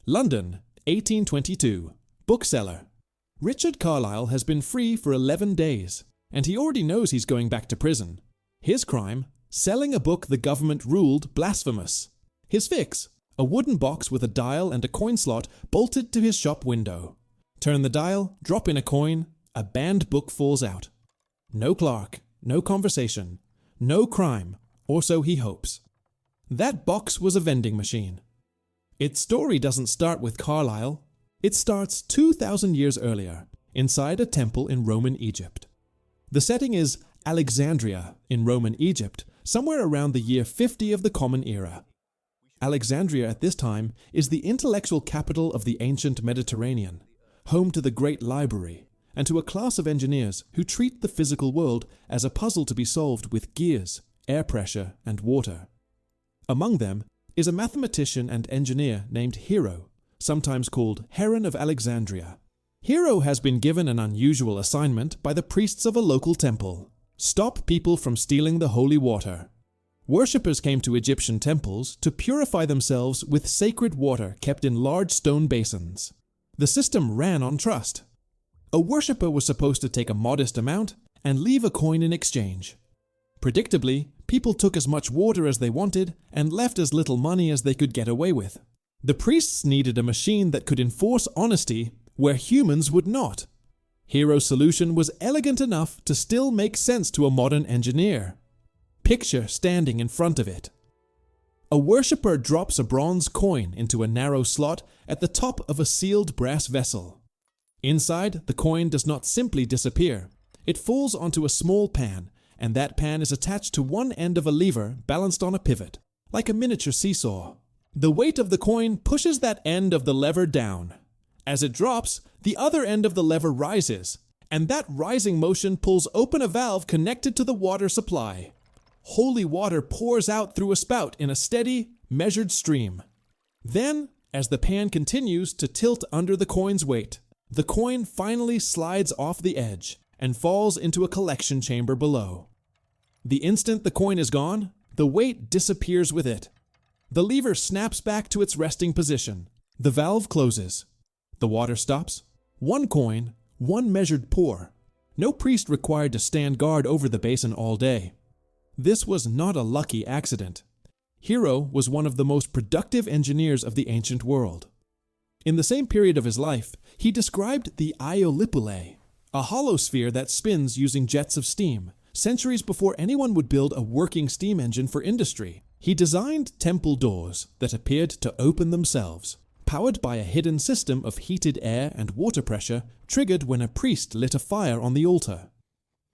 London, 1822. Bookseller. Richard Carlyle has been free for 11 days, and he already knows he's going back to prison. His crime? Selling a book the government ruled blasphemous. His fix? A wooden box with a dial and a coin slot bolted to his shop window. Turn the dial, drop in a coin, a banned book falls out. No clerk, no conversation, no crime, or so he hopes. That box was a vending machine. Its story doesn't start with Carlyle. It starts 2,000 years earlier, inside a temple in Roman Egypt. The setting is Alexandria in Roman Egypt, somewhere around the year 50 of the Common Era. Alexandria at this time is the intellectual capital of the ancient Mediterranean, home to the Great Library, and to a class of engineers who treat the physical world as a puzzle to be solved with gears, air pressure, and water. Among them is a mathematician and engineer named Hero, sometimes called Heron of Alexandria. Hero has been given an unusual assignment by the priests of a local temple: stop people from stealing the holy water. Worshippers came to Egyptian temples to purify themselves with sacred water kept in large stone basins. The system ran on trust. A worshipper was supposed to take a modest amount and leave a coin in exchange. Predictably, people took as much water as they wanted and left as little money as they could get away with. The priests needed a machine that could enforce honesty where humans would not. Hero's solution was elegant enough to still make sense to a modern engineer. Picture standing in front of it. A worshipper drops a bronze coin into a narrow slot at the top of a sealed brass vessel. Inside, the coin does not simply disappear. It falls onto a small pan, and that pan is attached to one end of a lever balanced on a pivot, like a miniature seesaw. The weight of the coin pushes that end of the lever down. As it drops, the other end of the lever rises, and that rising motion pulls open a valve connected to the water supply. Holy water pours out through a spout in a steady, measured stream. Then, as the pan continues to tilt under the coin's weight, the coin finally slides off the edge and falls into a collection chamber below. The instant the coin is gone, the weight disappears with it. The lever snaps back to its resting position. The valve closes. The water stops. One coin, one measured pour. No priest required to stand guard over the basin all day. This was not a lucky accident. Hero was one of the most productive engineers of the ancient world. In the same period of his life, he described the Iolipule, a hollow sphere that spins using jets of steam, centuries before anyone would build a working steam engine for industry. He designed temple doors that appeared to open themselves, powered by a hidden system of heated air and water pressure triggered when a priest lit a fire on the altar.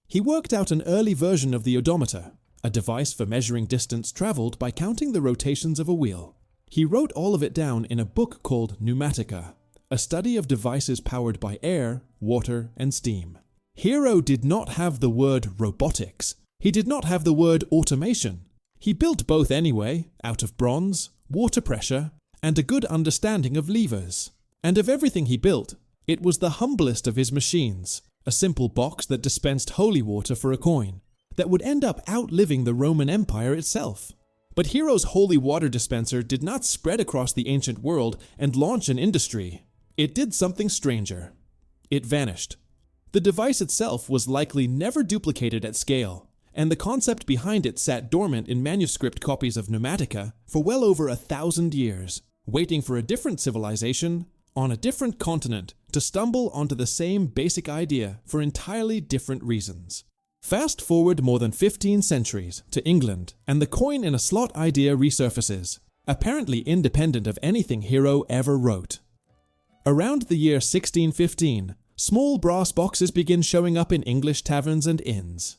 He worked out an early version of the odometer, a device for measuring distance traveled by counting the rotations of a wheel. He wrote all of it down in a book called Pneumatica, a study of devices powered by air, water, and steam. Hero did not have the word robotics. He did not have the word automation. He built both anyway, out of bronze, water pressure, and a good understanding of levers. And of everything he built, it was the humblest of his machines, a simple box that dispensed holy water for a coin, that would end up outliving the Roman Empire itself. But Hero's holy water dispenser did not spread across the ancient world and launch an industry. It did something stranger. It vanished. The device itself was likely never duplicated at scale, and the concept behind it sat dormant in manuscript copies of Pneumatica for well over 1,000 years, waiting for a different civilization on a different continent to stumble onto the same basic idea for entirely different reasons. Fast forward more than 15 centuries to England, and the coin in a slot idea resurfaces, apparently independent of anything Hero ever wrote. Around the year 1615, small brass boxes begin showing up in English taverns and inns.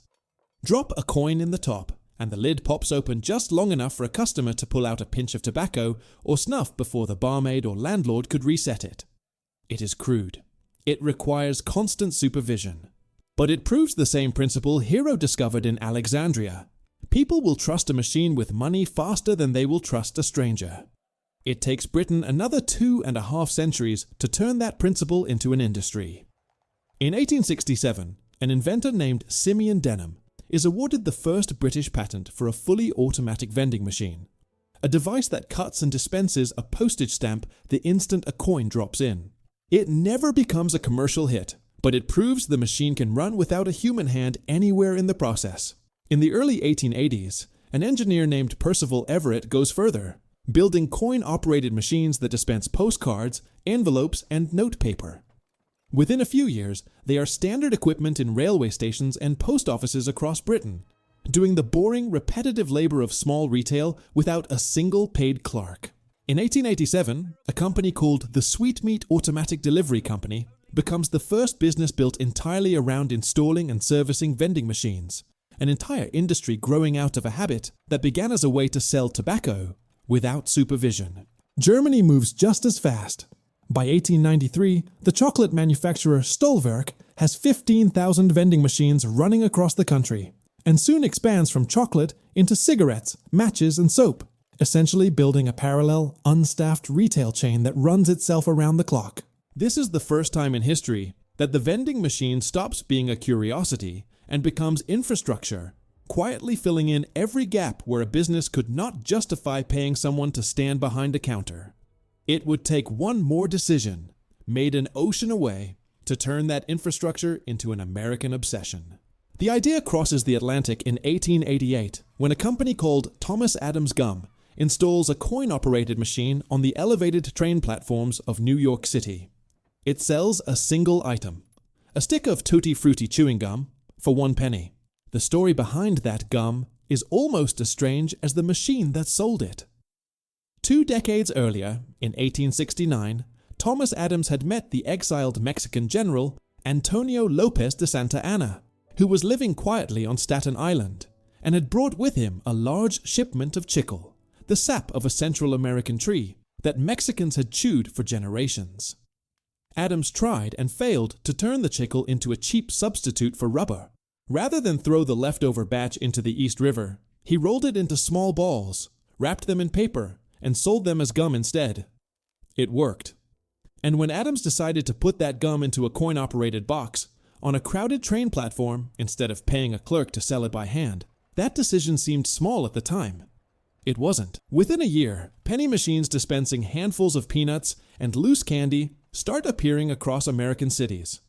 Drop a coin in the top, and the lid pops open just long enough for a customer to pull out a pinch of tobacco or snuff before the barmaid or landlord could reset it. It is crude. It requires constant supervision. But it proves the same principle Hero discovered in Alexandria. People will trust a machine with money faster than they will trust a stranger. It takes Britain another 2.5 centuries to turn that principle into an industry. In 1867, an inventor named Simeon Denham is awarded the first British patent for a fully automatic vending machine. a device that cuts and dispenses a postage stamp the instant a coin drops in. It never becomes a commercial hit, but it proves the machine can run without a human hand anywhere in the process. In the early 1880s, an engineer named Percival Everett goes further, building coin-operated machines that dispense postcards, envelopes, and notepaper. Within a few years, they are standard equipment in railway stations and post offices across Britain, doing the boring, repetitive labor of small retail without a single paid clerk. In 1887, a company called the Sweetmeat Automatic Delivery Company becomes the first business built entirely around installing and servicing vending machines, an entire industry growing out of a habit that began as a way to sell tobacco without supervision. Germany moves just as fast. By 1893, the chocolate manufacturer Stolwerk has 15,000 vending machines running across the country, and soon expands from chocolate into cigarettes, matches, and soap, essentially building a parallel, unstaffed retail chain that runs itself around the clock. This is the first time in history that the vending machine stops being a curiosity and becomes infrastructure, quietly filling in every gap where a business could not justify paying someone to stand behind a counter. It would take one more decision, made an ocean away, to turn that infrastructure into an American obsession. The idea crosses the Atlantic in 1888 when a company called Thomas Adams Gum installs a coin-operated machine on the elevated train platforms of New York City. It sells a single item, a stick of Tutti Frutti chewing gum, for 1 penny. The story behind that gum is almost as strange as the machine that sold it. 2 decades earlier, in 1869, Thomas Adams had met the exiled Mexican general Antonio Lopez de Santa Anna, who was living quietly on Staten Island, and had brought with him a large shipment of chicle, the sap of a Central American tree that Mexicans had chewed for generations. Adams tried and failed to turn the chicle into a cheap substitute for rubber. Rather than throw the leftover batch into the East River, he rolled it into small balls, wrapped them in paper, and sold them as gum instead. It worked. And when Adams decided to put that gum into a coin-operated box, on a crowded train platform, instead of paying a clerk to sell it by hand, that decision seemed small at the time. It wasn't. Within a year, penny machines dispensing handfuls of peanuts and loose candy start appearing across American cities.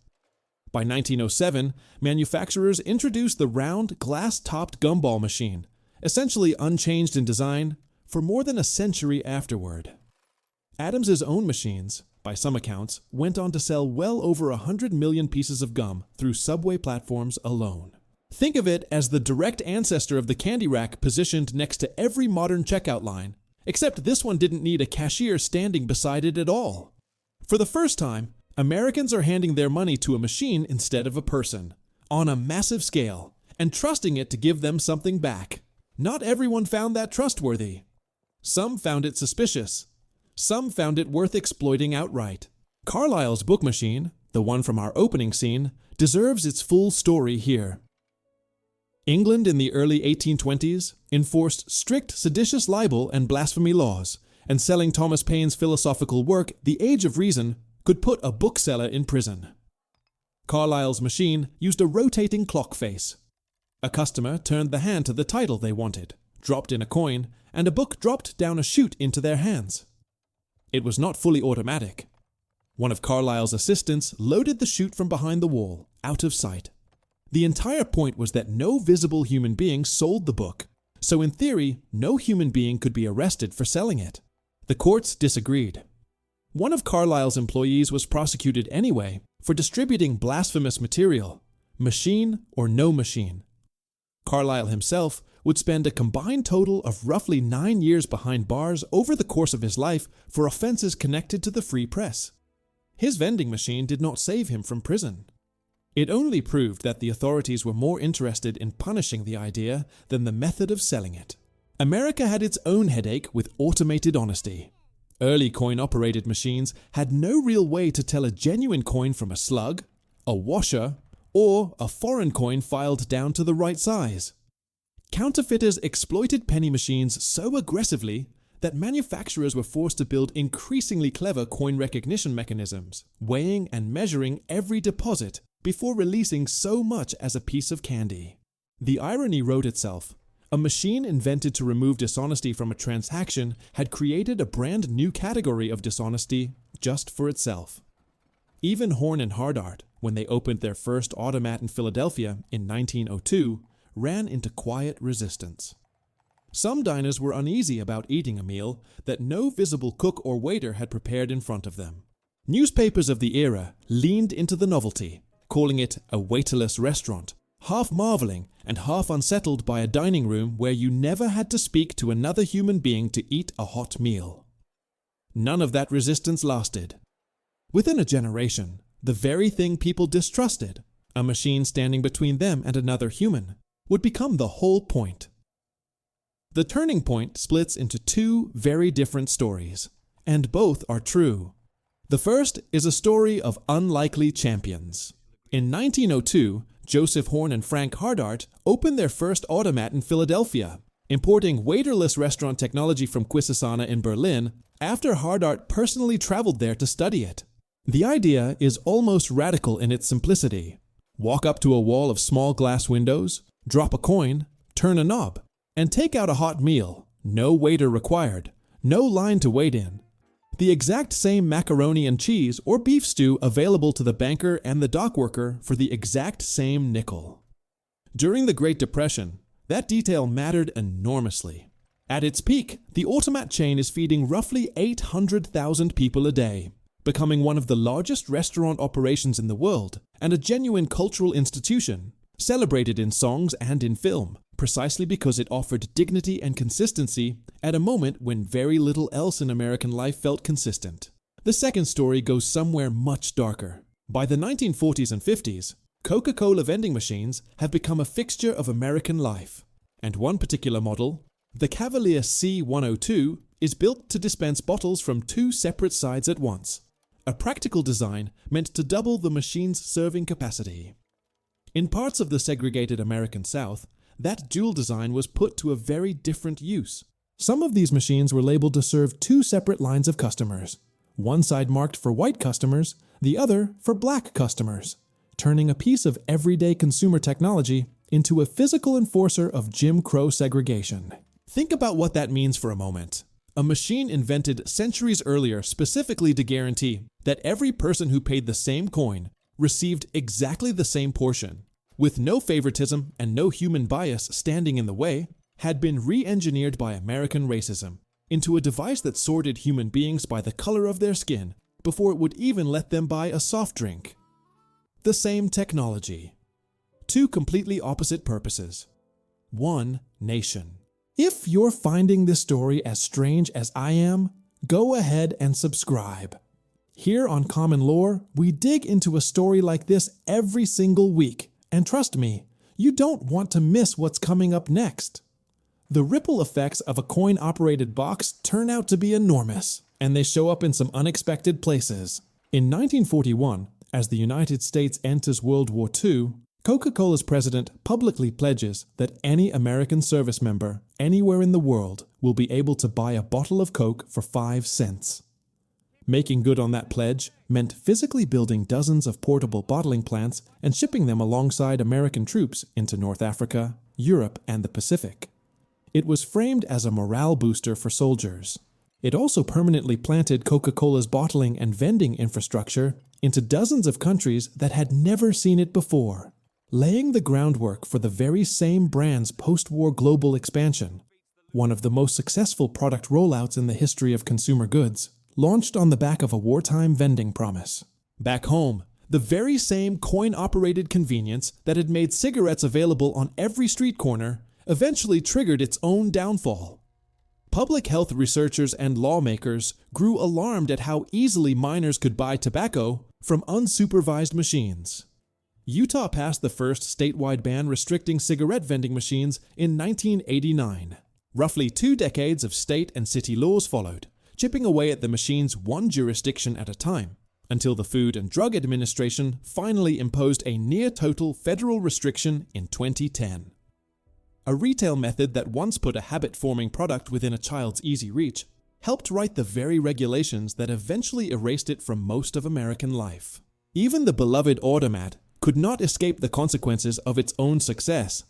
By 1907, manufacturers introduced the round, glass-topped gumball machine, essentially unchanged in design, for more than a century afterward. Adams's own machines, by some accounts, went on to sell well over 100 million pieces of gum through subway platforms alone. Think of it as the direct ancestor of the candy rack positioned next to every modern checkout line, except this one didn't need a cashier standing beside it at all. For the first time, Americans are handing their money to a machine instead of a person, on a massive scale, and trusting it to give them something back. Not everyone found that trustworthy. Some found it suspicious. Some found it worth exploiting outright. Carlyle's book machine, the one from our opening scene, deserves its full story here. England in the early 1820s enforced strict seditious libel and blasphemy laws, and selling Thomas Paine's philosophical work, The Age of Reason, could put a bookseller in prison. Carlyle's machine used a rotating clock face. A customer turned the hand to the title they wanted, dropped in a coin, and a book dropped down a chute into their hands. It was not fully automatic. One of Carlyle's assistants loaded the chute from behind the wall, out of sight. The entire point was that no visible human being sold the book, so in theory, no human being could be arrested for selling it. The courts disagreed. One of Carlyle's employees was prosecuted anyway for distributing blasphemous material, machine or no machine. Carlyle himself would spend a combined total of roughly 9 years behind bars over the course of his life for offenses connected to the free press. His vending machine did not save him from prison. It only proved that the authorities were more interested in punishing the idea than the method of selling it. America had its own headache with automated honesty. Early coin-operated machines had no real way to tell a genuine coin from a slug, a washer, or a foreign coin filed down to the right size. Counterfeiters exploited penny machines so aggressively that manufacturers were forced to build increasingly clever coin recognition mechanisms, weighing and measuring every deposit before releasing so much as a piece of candy. The irony wrote itself. A machine invented to remove dishonesty from a transaction had created a brand new category of dishonesty just for itself. Even Horn and Hardart, when they opened their first automat in Philadelphia in 1902, ran into quiet resistance. Some diners were uneasy about eating a meal that no visible cook or waiter had prepared in front of them. Newspapers of the era leaned into the novelty, calling it a waiterless restaurant, half marveling and half unsettled by a dining room where you never had to speak to another human being to eat a hot meal. None of that resistance lasted. Within a generation, the very thing people distrusted, a machine standing between them and another human, would become the whole point. The turning point splits into two very different stories, and both are true. The first is a story of unlikely champions. In 1902, Joseph Horn and Frank Hardart opened their first automat in Philadelphia, importing waiterless restaurant technology from Quisisana in Berlin after Hardart personally traveled there to study it. The idea is almost radical in its simplicity. Walk up to a wall of small glass windows, drop a coin, turn a knob, and take out a hot meal. No waiter required, no line to wait in. The exact same macaroni and cheese or beef stew available to the banker and the dock worker for the exact same nickel. During the Great Depression, that detail mattered enormously. At its peak, the automat chain is feeding roughly 800,000 people a day, becoming one of the largest restaurant operations in the world and a genuine cultural institution, celebrated in songs and in film, precisely because it offered dignity and consistency at a moment when very little else in American life felt consistent. The second story goes somewhere much darker. By the 1940s and 50s, Coca-Cola vending machines have become a fixture of American life, and one particular model, the Cavalier C102, is built to dispense bottles from two separate sides at once, a practical design meant to double the machine's serving capacity. In parts of the segregated American South, that dual design was put to a very different use. Some of these machines were labeled to serve two separate lines of customers, one side marked for white customers, the other for black customers, turning a piece of everyday consumer technology into a physical enforcer of Jim Crow segregation. Think about what that means for a moment. A machine invented centuries earlier specifically to guarantee that every person who paid the same coin received exactly the same portion, with no favoritism and no human bias standing in the way, had been re-engineered by American racism into a device that sorted human beings by the color of their skin before it would even let them buy a soft drink. The same technology. Two completely opposite purposes. One nation. If you're finding this story as strange as I am, go ahead and subscribe. Here on Common Lore, we dig into a story like this every single week. And trust me, you don't want to miss what's coming up next. The ripple effects of a coin-operated box turn out to be enormous, and they show up in some unexpected places. In 1941, as the United States enters World War II, Coca-Cola's president publicly pledges that any American service member anywhere in the world will be able to buy a bottle of Coke for 5 cents. Making good on that pledge meant physically building dozens of portable bottling plants and shipping them alongside American troops into North Africa, Europe, and the Pacific. It was framed as a morale booster for soldiers. It also permanently planted Coca-Cola's bottling and vending infrastructure into dozens of countries that had never seen it before, laying the groundwork for the very same brand's post-war global expansion, one of the most successful product rollouts in the history of consumer goods, launched on the back of a wartime vending promise. Back home, the very same coin-operated convenience that had made cigarettes available on every street corner eventually triggered its own downfall. Public health researchers and lawmakers grew alarmed at how easily minors could buy tobacco from unsupervised machines. Utah passed the first statewide ban restricting cigarette vending machines in 1989. Roughly 2 decades of state and city laws followed, chipping away at the machines one jurisdiction at a time, until the Food and Drug Administration finally imposed a near-total federal restriction in 2010. A retail method that once put a habit-forming product within a child's easy reach helped write the very regulations that eventually erased it from most of American life. Even the beloved automat could not escape the consequences of its own success.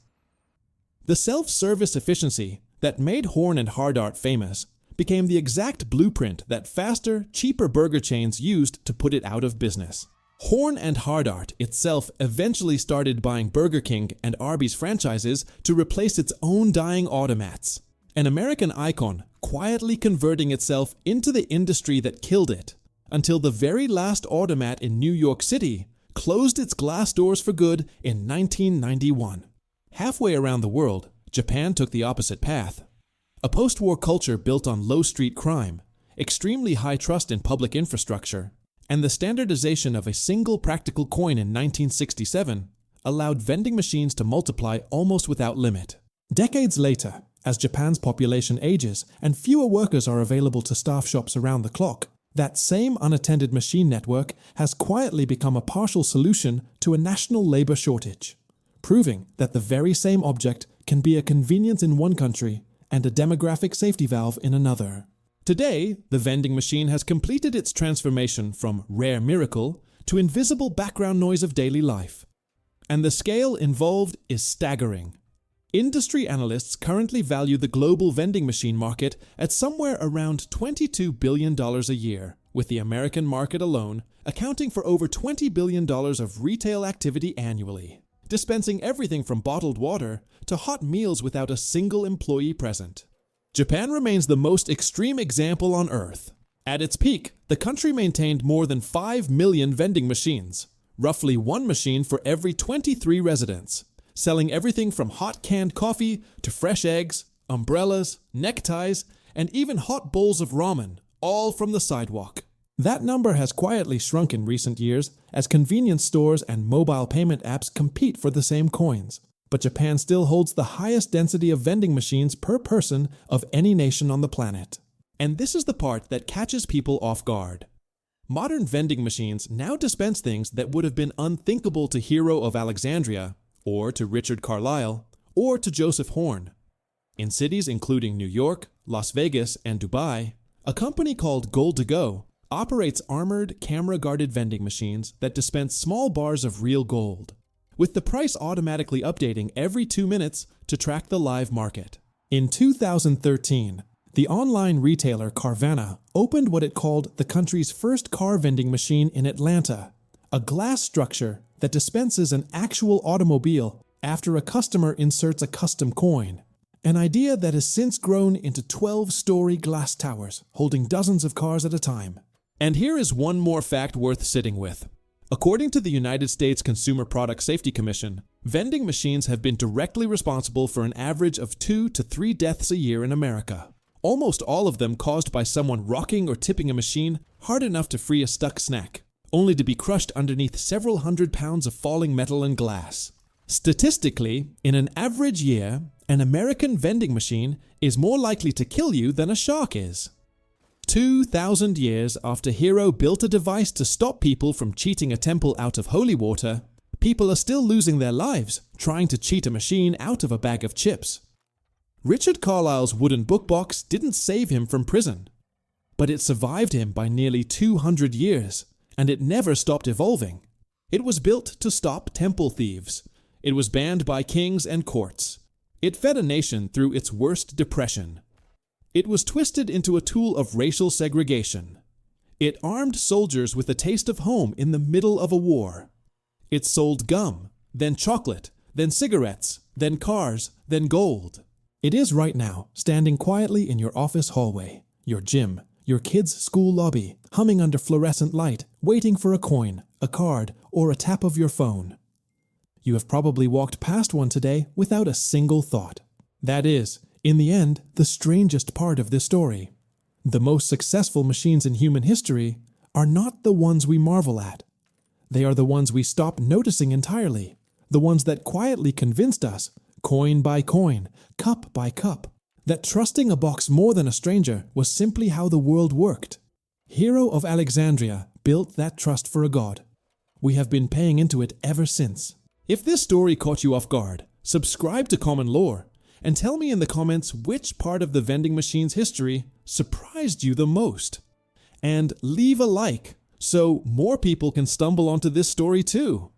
The self-service efficiency that made Horn and Hardart famous became the exact blueprint that faster, cheaper burger chains used to put it out of business. Horn and Hardart itself eventually started buying Burger King and Arby's franchises to replace its own dying automats, an American icon quietly converting itself into the industry that killed it, until the very last automat in New York City closed its glass doors for good in 1991. Halfway around the world, Japan took the opposite path. A post-war culture built on low-street crime, extremely high trust in public infrastructure, and the standardization of a single practical coin in 1967 allowed vending machines to multiply almost without limit. Decades later, as Japan's population ages and fewer workers are available to staff shops around the clock, that same unattended machine network has quietly become a partial solution to a national labor shortage, proving that the very same object can be a convenience in one country and a demographic safety valve in another. Today, the vending machine has completed its transformation from rare miracle to invisible background noise of daily life. And the scale involved is staggering. Industry analysts currently value the global vending machine market at somewhere around $22 billion a year, with the American market alone accounting for over $20 billion of retail activity annually, dispensing everything from bottled water to hot meals without a single employee present. Japan remains the most extreme example on Earth. At its peak, the country maintained more than 5 million vending machines, roughly one machine for every 23 residents, selling everything from hot canned coffee to fresh eggs, umbrellas, neckties, and even hot bowls of ramen, all from the sidewalk. That number has quietly shrunk in recent years as convenience stores and mobile payment apps compete for the same coins. But Japan still holds the highest density of vending machines per person of any nation on the planet. And this is the part that catches people off guard. Modern vending machines now dispense things that would have been unthinkable to Hero of Alexandria, or to Richard Carlisle, or to Joseph Horn. In cities including New York, Las Vegas, and Dubai, a company called Gold2Go operates armored, camera-guarded vending machines that dispense small bars of real gold, with the price automatically updating every 2 minutes to track the live market. In 2013, the online retailer Carvana opened what it called the country's first car vending machine in Atlanta, a glass structure that dispenses an actual automobile after a customer inserts a custom coin, an idea that has since grown into 12-story glass towers holding dozens of cars at a time. And here is one more fact worth sitting with. According to the United States Consumer Product Safety Commission, vending machines have been directly responsible for an average of 2 to 3 deaths a year in America, almost all of them caused by someone rocking or tipping a machine hard enough to free a stuck snack, only to be crushed underneath several hundred pounds of falling metal and glass. Statistically, in an average year, an American vending machine is more likely to kill you than a shark is. 2,000 years after Hero built a device to stop people from cheating a temple out of holy water, people are still losing their lives trying to cheat a machine out of a bag of chips. Richard Carlisle's wooden book box didn't save him from prison, but it survived him by nearly 200 years, and it never stopped evolving. It was built to stop temple thieves. It was banned by kings and courts. It fed a nation through its worst depression. It was twisted into a tool of racial segregation. It armed soldiers with a taste of home in the middle of a war. It sold gum, then chocolate, then cigarettes, then cars, then gold. It is right now, standing quietly in your office hallway, your gym, your kid's school lobby, humming under fluorescent light, waiting for a coin, a card, or a tap of your phone. You have probably walked past one today without a single thought. That is, in the end, the strangest part of this story. The most successful machines in human history are not the ones we marvel at. They are the ones we stop noticing entirely, the ones that quietly convinced us, coin by coin, cup by cup, that trusting a box more than a stranger was simply how the world worked. Hero of Alexandria built that trust for a god. We have been paying into it ever since. If this story caught you off guard, subscribe to Common Lore and tell me in the comments which part of the vending machine's history surprised you the most. And leave a like so more people can stumble onto this story too.